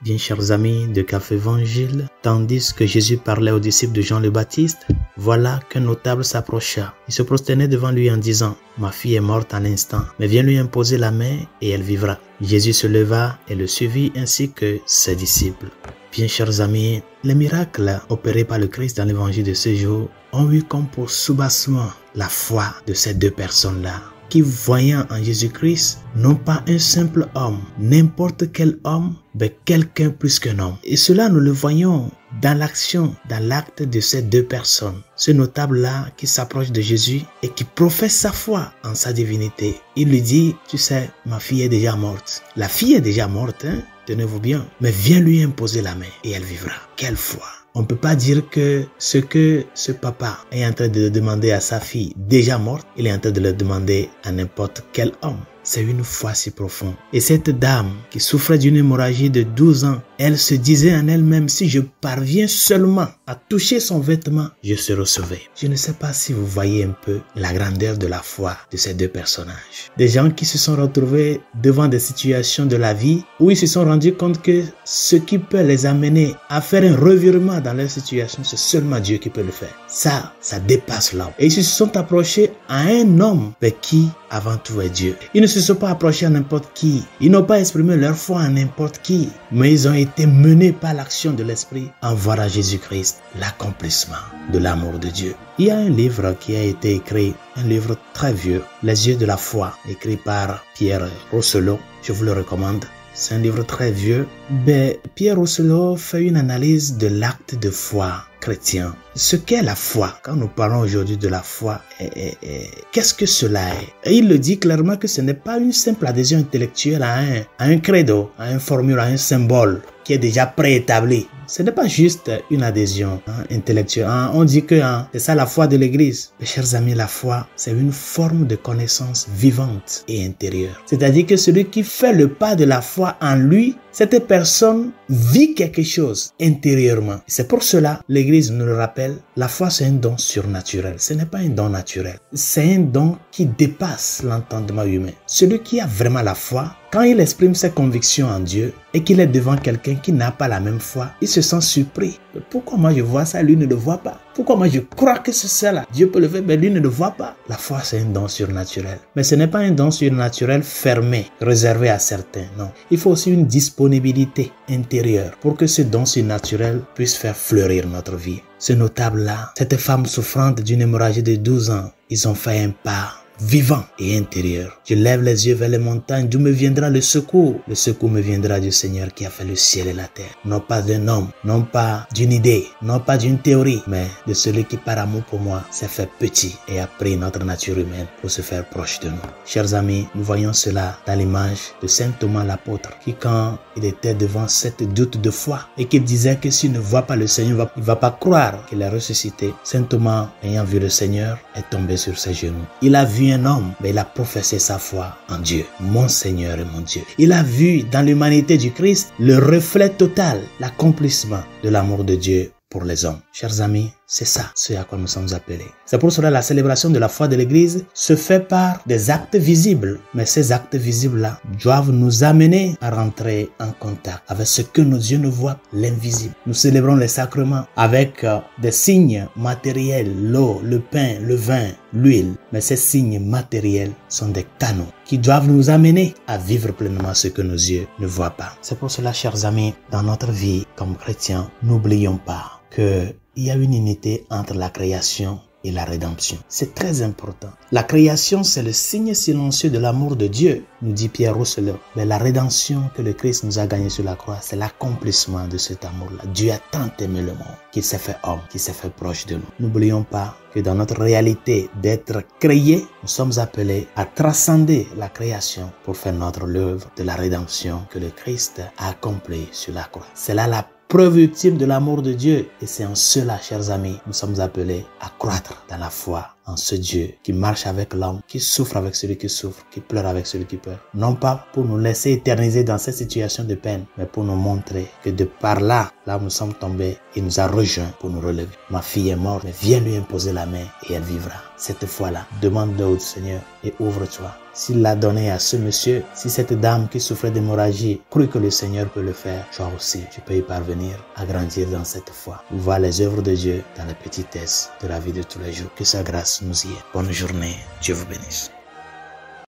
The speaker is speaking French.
Bien chers amis de Café Évangile, tandis que Jésus parlait aux disciples de Jean le Baptiste, voilà qu'un notable s'approcha. Il se prosternait devant lui en disant « Ma fille est morte à l'instant, mais viens lui imposer la main et elle vivra. » Jésus se leva et le suivit ainsi que ses disciples. Bien chers amis, les miracles opérés par le Christ dans l'évangile de ce jour ont eu comme pour soubassement la foi de ces deux personnes-là, qui voyant en Jésus-Christ, non pas un simple homme, n'importe quel homme, mais quelqu'un plus qu'un homme. Et cela, nous le voyons dans l'action, dans l'acte de ces deux personnes. Ce notable-là qui s'approche de Jésus et qui professe sa foi en sa divinité. Il lui dit, tu sais, ma fille est déjà morte. La fille est déjà morte, hein? Tenez-vous bien. Mais viens lui imposer la main et elle vivra. Quelle foi! On ne peut pas dire que ce papa est en train de demander à sa fille déjà morte, il est en train de le demander à n'importe quel homme. C'est une foi si profonde. Et cette dame qui souffrait d'une hémorragie de 12 ans, elle se disait en elle-même, si je parviens seulement à toucher son vêtement, je serai sauvé. Je ne sais pas si vous voyez un peu la grandeur de la foi de ces deux personnages. Des gens qui se sont retrouvés devant des situations de la vie où ils se sont rendus compte que ce qui peut les amener à faire un revirement dans leur situation, c'est seulement Dieu qui peut le faire. Ça dépasse l'homme. Et ils se sont approchés à un homme, mais qui avant tout est Dieu. Ils ne se sont pas approchés à n'importe qui. Ils n'ont pas exprimé leur foi à n'importe qui. Mais ils ont été menés par l'action de l'Esprit en voir à Jésus-Christ l'accomplissement de l'amour de Dieu. Il y a un livre qui a été écrit, un livre très vieux, Les yeux de la foi, écrit par Pierre Rousselot. Je vous le recommande. C'est un livre très vieux. Mais Pierre Rousselot fait une analyse de l'acte de foi chrétien. Ce qu'est la foi, quand nous parlons aujourd'hui de la foi, qu'est-ce que cela est? Et il le dit clairement que ce n'est pas une simple adhésion intellectuelle à un credo, à une formule, à un symbole qui est déjà préétabli. Ce n'est pas juste une adhésion intellectuelle. On dit que c'est ça la foi de l'Église. Mes chers amis, la foi, c'est une forme de connaissance vivante et intérieure. C'est-à-dire que celui qui fait le pas de la foi en lui, cette personne vit quelque chose intérieurement. C'est pour cela, l'Église nous le rappelle, la foi c'est un don surnaturel. Ce n'est pas un don naturel. C'est un don qui dépasse l'entendement humain. Celui qui a vraiment la foi, quand il exprime ses convictions en Dieu et qu'il est devant quelqu'un qui n'a pas la même foi, il se sent surpris. Mais pourquoi moi je vois ça, lui ne le voit pas? Pourquoi moi je crois que c'est ça là? Dieu peut le faire, mais lui ne le voit pas. La foi c'est un don surnaturel. Mais ce n'est pas un don surnaturel fermé, réservé à certains, non. Il faut aussi une disponibilité intérieure pour que ce don surnaturel puisse faire fleurir notre vie. Ce notable-là, cette femme souffrante d'une hémorragie de 12 ans, ils ont fait un pas vivant et intérieur. Je lève les yeux vers les montagnes, d'où me viendra le secours. Le secours me viendra du Seigneur qui a fait le ciel et la terre. Non pas d'un homme, non pas d'une idée, non pas d'une théorie, mais de celui qui par amour pour moi s'est fait petit et a pris notre nature humaine pour se faire proche de nous. Chers amis, nous voyons cela dans l'image de Saint Thomas l'apôtre qui, quand il était devant cette doute de foi et qu'il disait que s'il ne voit pas le Seigneur, il ne va pas croire qu'il est ressuscité. Saint Thomas, ayant vu le Seigneur, est tombé sur ses genoux. Il a vu un homme, mais il a professé sa foi en Dieu, mon Seigneur et mon Dieu. Il a vu dans l'humanité du Christ le reflet total, l'accomplissement de l'amour de Dieu pour les hommes. Chers amis, c'est ça, ce à quoi nous sommes appelés. C'est pour cela que la célébration de la foi de l'Église se fait par des actes visibles. Mais ces actes visibles-là doivent nous amener à rentrer en contact avec ce que nos yeux ne voient, l'invisible. Nous célébrons les sacrements avec des signes matériels, l'eau, le pain, le vin, l'huile. Mais ces signes matériels sont des canaux qui doivent nous amener à vivre pleinement ce que nos yeux ne voient pas. C'est pour cela, chers amis, dans notre vie comme chrétiens, n'oublions pas qu'il y a une unité entre la création et la rédemption. C'est très important. La création, c'est le signe silencieux de l'amour de Dieu, nous dit Pierre Rousselot. Mais la rédemption que le Christ nous a gagnée sur la croix, c'est l'accomplissement de cet amour-là. Dieu a tant aimé le monde qu'il s'est fait homme, qu'il s'est fait proche de nous. N'oublions pas que dans notre réalité d'être créés, nous sommes appelés à transcender la création pour faire notre œuvre de la rédemption que le Christ a accomplie sur la croix. C'est là la preuve ultime de l'amour de Dieu. Et c'est en cela, chers amis, nous sommes appelés à croître dans la foi en ce Dieu qui marche avec l'homme, qui souffre avec celui qui souffre, qui pleure avec celui qui pleure. Non pas pour nous laisser éterniser dans cette situation de peine, mais pour nous montrer que de par là où nous sommes tombés, il nous a rejoints pour nous relever. Ma fille est morte, mais viens lui imposer la main et elle vivra. Cette fois-là, demande-le au Seigneur et ouvre-toi. S'il l'a donné à ce monsieur, si cette dame qui souffrait d'hémorragie crut que le Seigneur peut le faire, toi aussi, tu peux y parvenir à grandir dans cette foi. Voir les œuvres de Dieu dans les petitesses de la vie de tous les jours. Que sa grâce nous y aide. Bonne journée. Dieu vous bénisse.